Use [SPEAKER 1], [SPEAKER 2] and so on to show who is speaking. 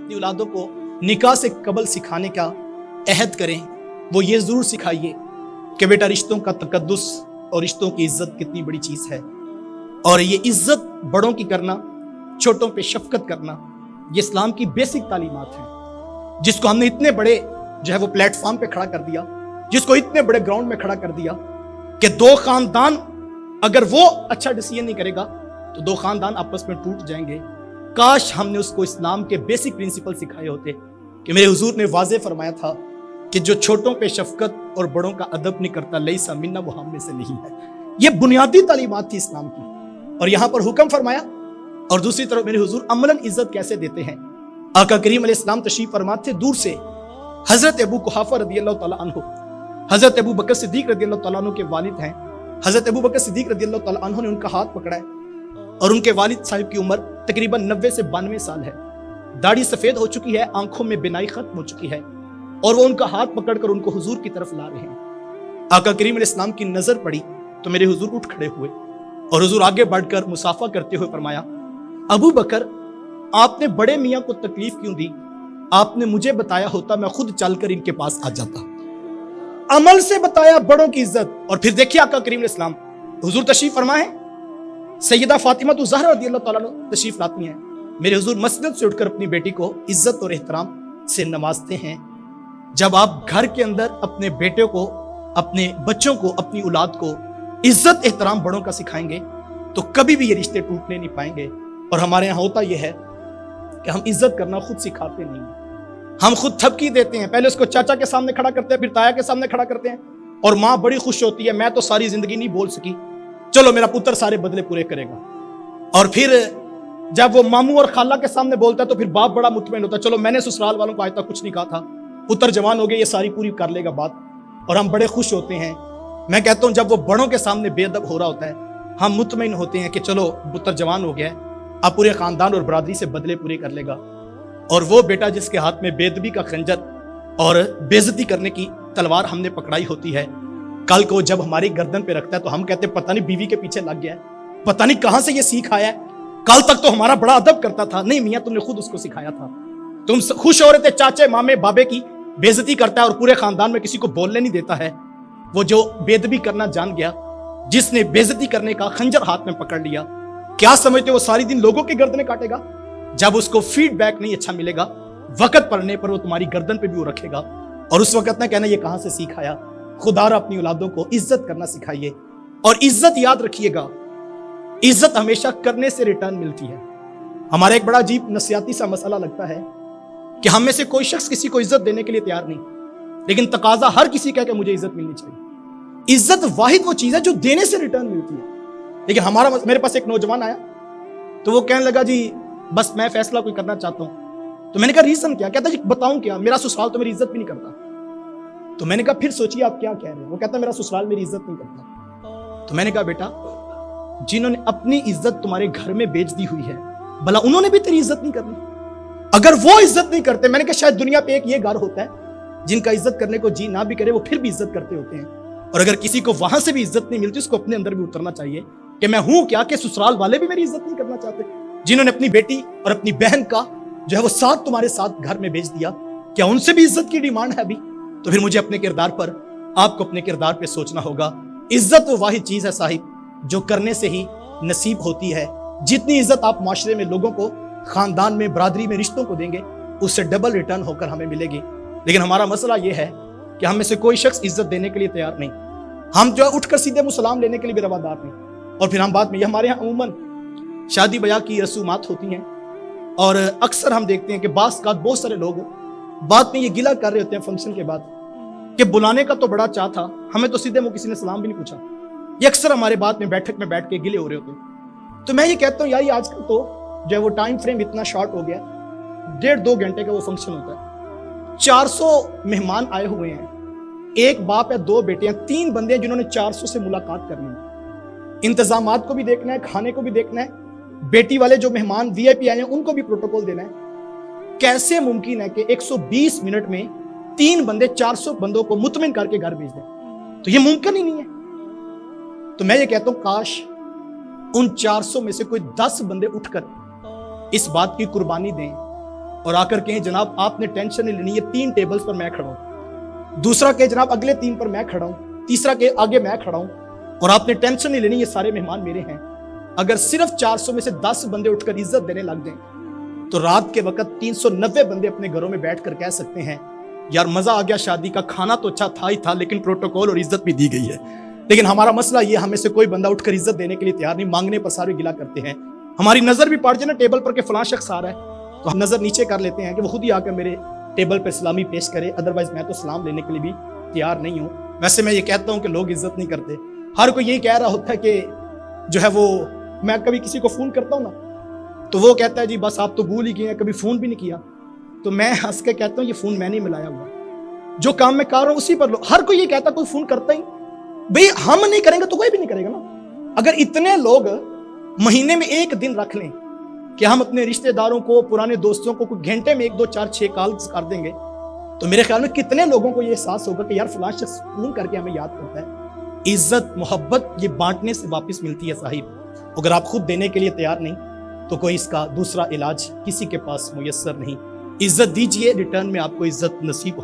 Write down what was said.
[SPEAKER 1] اپنی اولادوں کو نکاح سے قبل سکھانے کا عہد کریں وہ یہ ضرور سکھائیے کہ بیٹا رشتوں کا تقدس اور رشتوں کی عزت کتنی بڑی چیز ہے، اور یہ عزت بڑوں کی کرنا، چھوٹوں پہ شفقت کرنا، یہ اسلام کی بیسک تعلیمات ہیں، جس کو ہم نے اتنے بڑے جو ہے وہ پلیٹ فارم پہ کھڑا کر دیا، جس کو اتنے بڑے گراؤنڈ میں کھڑا کر دیا کہ دو خاندان اگر وہ اچھا ڈیسیژن نہیں کرے گا تو دو خاندان آپس میں ٹوٹ جائیں گے۔ کاش ہم نے اس کو اسلام کے بیسک پرنسپل سکھائے ہوتے کہ میرے حضور نے واضح فرمایا تھا کہ جو چھوٹوں پہ شفقت اور بڑوں کا ادب نہیں کرتا لیسا منا، وہ ہم میں سے نہیں ہے۔ یہ بنیادی تعلیمات تھی اسلام کی، اور یہاں پر حکم فرمایا، اور دوسری طرف میرے حضور عملاً عزت کیسے دیتے ہیں۔ آقا کریم علیہ السلام تشریف فرماتے تھے، دور سے حضرت ابو قحافہ رضی اللہ تعالیٰ عنہ، حضرت ابو بکر صدیق رضی اللہ تعالیٰ عنہ کے والد ہیں، حضرت ابو بکر صدیق رضی اللہ تعالیٰ عنہ نے ان کا ہاتھ پکڑا ہے، اور ان کے والد صاحب کی عمر تقریباً 90 سے 92 سال ہے، داڑھی سفید ہو چکی ہے، آنکھوں میں بینائی ختم ہو چکی ہے، اور وہ ان کا ہاتھ پکڑ کر ان کو حضور کی طرف لا رہے ہیں۔ آقا کریم علیہ السلام کی نظر پڑی تو میرے حضور اٹھ کھڑے ہوئے، اور حضور آگے بڑھ کر مصافحہ کرتے ہوئے فرمایا، ابو بکر آپ نے بڑے میاں کو تکلیف کیوں دی؟ آپ نے مجھے بتایا ہوتا میں خود چل کر ان کے پاس آ جاتا۔ عمل سے بتایا بڑوں کی عزت۔ اور پھر دیکھیے آقا کریم علیہ السلام حضور تشریف فرمائے، سیدہ فاطمہ الزہرا رضی اللہ تعالیٰ عنہ تشریف لاتی ہیں، میرے حضور مسجد سے اٹھ کر اپنی بیٹی کو عزت اور احترام سے نوازتے ہیں۔ جب آپ گھر کے اندر اپنے بیٹے کو، اپنے بچوں کو، اپنی اولاد کو عزت احترام بڑوں کا سکھائیں گے تو کبھی بھی یہ رشتے ٹوٹنے نہیں پائیں گے۔ اور ہمارے یہاں ہوتا یہ ہے کہ ہم عزت کرنا خود سکھاتے نہیں ہیں، ہم خود تھپکی دیتے ہیں، پہلے اس کو چاچا کے سامنے کھڑا کرتے ہیں، پھر تایا کے سامنے کھڑا کرتے ہیں، اور ماں بڑی خوش ہوتی ہے، میں تو ساری زندگی نہیں بول سکی، چلو میرا پتر سارے بدلے پورے کرے گا۔ اور پھر جب وہ ماموں اور خالہ کے سامنے بولتا ہے تو پھر باپ بڑا مطمئن ہوتا ہے، چلو میں نے سسرال والوں کو آج تک کچھ نہیں کہا تھا، پتر جوان ہو گئے، یہ ساری پوری کر لے گا بات، اور ہم بڑے خوش ہوتے ہیں۔ میں کہتا ہوں جب وہ بڑوں کے سامنے بے ادب ہو رہا ہوتا ہے ہم مطمئن ہوتے ہیں کہ چلو پتر جوان ہو گیا ہے، اب پورے خاندان اور برادری سے بدلے پورے کر لے گا۔ اور وہ بیٹا جس کے ہاتھ میں بے ادبی کا خنجر اور بے عزتی کرنے کی تلوار ہم نے پکڑائی ہوتی ہے، کل کو جب ہماری گردن پہ رکھتا ہے تو ہم کہتے ہیں پتہ نہیں بیوی کے پیچھے لگ گیا ہے، پتہ نہیں کہاں سے یہ سیکھ آیا ہے، کل تک تو ہمارا بڑا ادب کرتا تھا۔ نہیں میاں، تم نے خود اس کو سکھایا تھا، تم خوش ہو رہے تھے چاچے مامے بابے کی بے عزتی کرتا ہے اور پورے خاندان میں کسی کو بولنے نہیں دیتا ہے۔ وہ جو بے ادبی کرنا جان گیا، جس نے بے عزتی کرنے کا خنجر ہاتھ میں پکڑ لیا، کیا سمجھتے وہ ساری دن لوگوں کی گردنیں کاٹے گا؟ جب اس کو فیڈ بیک نہیں اچھا ملے گا، وقت پڑنے پر وہ تمہاری گردن پہ بھی وہ رکھے گا، اور اس وقت نہ کہنا یہ کہاں سے سیکھ آیا۔ خدا را اپنی اولادوں کو عزت کرنا سکھائیے، اور عزت یاد رکھیے گا، عزت ہمیشہ کرنے سے ریٹرن ملتی ہے۔ ہمارا ایک بڑا عجیب نفسیاتی سا مسئلہ لگتا ہے کہ ہم میں سے کوئی شخص کسی کو عزت دینے کے لیے تیار نہیں، لیکن تقاضا ہر کسی کا کہ مجھے عزت ملنی چاہیے۔ عزت واحد وہ چیز ہے جو دینے سے ریٹرن ملتی ہے۔ لیکن میرے پاس ایک نوجوان آیا تو وہ کہنے لگا جی بس میں فیصلہ کوئی کرنا چاہتا ہوں، تو میں نے کہا ریزن کیا؟ کہتا جی بتاؤں کیا، میرا سسرال تو میری عزت بھی نہیں کرتا۔ تو میں نے کہا پھر سوچیے آپ کیا کہہ رہے ہیں؟ وہ کہتا میرا سسرال میری عزت نہیں کرتا۔ تو میں نے کہا بیٹا جنہوں نے اپنی عزت تمہارے گھر میں بیچ دی ہوئی ہے، بھلا انہوں نے بھی تیری عزت نہیں کرنی؟ اگر وہ عزت نہیں کرتے، میں نے کہا شاید دنیا پہ ایک یہ گھر ہوتا ہے جن کا عزت کرنے کو جی نہ بھی کرے وہ پھر بھی عزت کرتے ہوتے ہیں، اور اگر کسی کو وہاں سے بھی عزت نہیں ملتی اس کو اپنے اندر بھی اترنا چاہیے کہ میں ہوں کیا کہ سسرال والے بھی میری عزت نہیں کرنا چاہتے۔ جنہوں نے اپنی بیٹی اور اپنی بہن کا جو ہے وہ ساتھ تمہارے ساتھ گھر میں بیچ دیا، کیا ان سے بھی عزت کی ڈیمانڈ ہے ابھی؟ تو پھر مجھے اپنے کردار پر، آپ کو اپنے کردار پہ سوچنا ہوگا۔ عزت وہ واحد چیز ہے صاحب جو کرنے سے ہی نصیب ہوتی ہے۔ جتنی عزت آپ معاشرے میں لوگوں کو، خاندان میں، برادری میں، رشتوں کو دیں گے، اس سے ڈبل ریٹرن ہو کر ہمیں ملے گی۔ لیکن ہمارا مسئلہ یہ ہے کہ ہم میں سے کوئی شخص عزت دینے کے لیے تیار نہیں، ہم جو ہے اٹھ کر سیدھے سلام لینے کے لیے بھی روادار نہیں۔ اور پھر ہم بات میں، یہ ہمارے یہاں عموماً شادی بیاہ کی رسومات ہوتی ہیں، اور اکثر ہم دیکھتے ہیں کہ بعض کا بہت سارے لوگ بعد میں یہ گلہ کر رہے ہوتے ہیں فنکشن کے بعد کہ بلانے کا تو بڑا چاہ تھا، ہمیں تو سیدھے کسی نے سلام بھی نہیں پوچھا۔ یہ اکثر ہمارے بات میں بیٹھک میں بیٹھ کے گلے ہو رہے ہوتے ہیں۔ تو میں یہ کہتا ہوں یار یہ آج کل تو جو ہے وہ ٹائم فریم اتنا شارٹ ہو گیا، 1.5-2 گھنٹے کا وہ فنکشن ہوتا ہے، 400 مہمان آئے ہوئے ہیں، ایک باپ ہے، 2 بیٹے ہیں، 3 بندے ہیں جنہوں نے 400 سے ملاقات کرنی ہے، انتظامات کو بھی دیکھنا ہے، کھانے کو بھی دیکھنا ہے، بیٹی والے جو مہمان وی آئی پی آئے ہیں ان کو بھی پروٹوکول دینا ہے۔ کیسے ممکن ہے کہ 120 منٹ میں 3 بندے 400 بندوں کو مطمئن کر کے گھر بھیج دیں؟ تو یہ ممکن ہی نہیں ہے۔ تو میں یہ کہتا ہوں کاش ان 400 میں سے کوئی 10 بندے اٹھ کر اس بات کی قربانی دیں اور آ کر کہیں جناب آپ نے ٹینشن نہیں لینی، یہ 3 ٹیبلز پر میں کھڑا ہوں، دوسرا کہ جناب اگلے 3 پر میں کھڑا ہوں، تیسرا کہ آگے میں کھڑا ہوں، اور آپ نے ٹینشن نہیں لینی، یہ سارے مہمان میرے ہیں۔ اگر صرف 400 میں سے 10 بندے اٹھ کر عزت دینے لگ جائیں تو رات کے وقت 390 بندے اپنے گھروں میں بیٹھ کر کہہ سکتے ہیں یار مزہ آ گیا، شادی کا کھانا تو اچھا تھا ہی تھا لیکن پروٹوکول اور عزت بھی دی گئی ہے۔ لیکن ہمارا مسئلہ یہ، ہمیں سے کوئی بندہ اٹھ کر عزت دینے کے لیے تیار نہیں، مانگنے پر سارے گلا کرتے ہیں۔ ہماری نظر بھی پڑ جائے نا ٹیبل پر کہ فلاں شخص آ رہا ہے تو ہم نظر نیچے کر لیتے ہیں کہ وہ خود ہی آ کر میرے ٹیبل پہ سلامی پیش کرے، ادروائز میں تو سلام لینے کے لیے بھی تیار نہیں ہوں۔ ویسے میں یہ کہتا ہوں کہ لوگ عزت نہیں کرتے، ہر کوئی یہی کہہ رہا ہوتا ہے کہ جو ہے وہ، میں کبھی کسی کو فون کرتا ہوں نا تو وہ کہتا ہے جی بس آپ تو بھول ہی گئے ہیں، کبھی فون بھی نہیں کیا، تو میں ہنس کے کہتا ہوں یہ فون میں نہیں ملایا ہوا، جو کام میں کر رہا ہوں اسی پر ہر کوئی یہ کہتا کوئی فون کرتا ہی بھئی، ہم نہیں کریں گے تو کوئی بھی نہیں کرے گا نا۔ اگر اتنے لوگ مہینے میں 1 دن رکھ لیں کہ ہم اپنے رشتہ داروں کو، پرانے دوستوں کو کوئی گھنٹے میں 1 2 4 6 کالز کر دیں گے تو میرے خیال میں کتنے لوگوں کو یہ احساس ہوگا کہ یار فلاں شخص فون کر کے ہمیں یاد کرتا ہے۔ عزت محبت یہ بانٹنے سے واپس ملتی ہے صاحب، اگر آپ خود دینے کے لیے تیار نہیں تو کوئی اس کا دوسرا علاج کسی کے پاس میسر نہیں۔ عزت دیجئے، ریٹرن میں آپ کو عزت نصیب